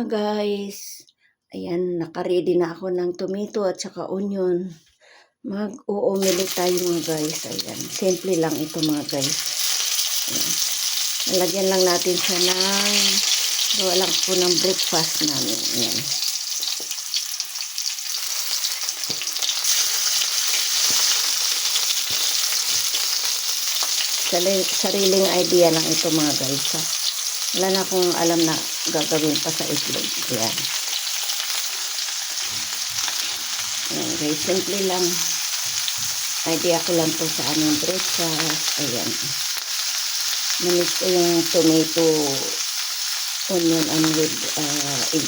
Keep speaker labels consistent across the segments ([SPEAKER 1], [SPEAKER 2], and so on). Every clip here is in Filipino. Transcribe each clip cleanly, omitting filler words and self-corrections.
[SPEAKER 1] Guys, ayan, naka-ready na ako ng tomato at saka onion. Mag-o-omelette tayo mga guys. Ayan, simple lang ito mga guys. Ayan. Nalagyan lang natin siya ng gawa lang po ng breakfast namin. Ayan. Sariling idea lang ito mga guys. Ha? Wala na akong alam na gagawin pa sa itlog. Ayan. Ayan guys, simple lang. Idea ko lang to sa aming breakfast. Ayan. Namis ko yung tomato, onion, and with egg.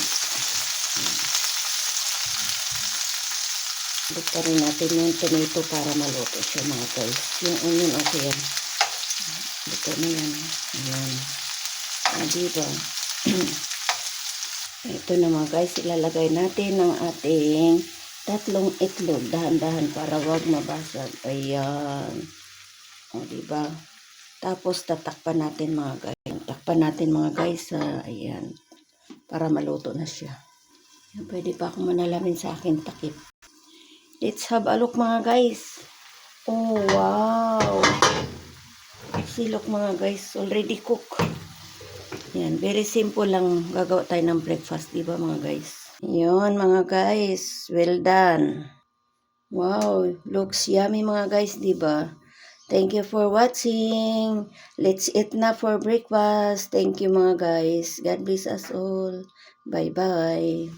[SPEAKER 1] Bukta rin natin yung tomato para maluto siya mga guys. Yung onion okay yan. Bukta na yan. Ayan. Diba? Ito na mga guys, ilalagay natin ang ating 3 itlog. Dahan-dahan para wag mabasag. Ayan. O, diba? Tapos, tatakpan natin mga guys. Takpan natin mga guys. Ayan. Para maluto na siya. Ayan, pwede pa akong manalamin sa akin takip. Let's have a look mga guys. Oh, wow. Silok mga guys. Already cooked. Yan, very simple lang gagawa tayo ng breakfast, di ba mga guys? Yun mga guys, well done. Wow, looks yummy mga guys, di ba? Thank you for watching. Let's eat na for breakfast. Thank you mga guys. God bless us all. Bye-bye.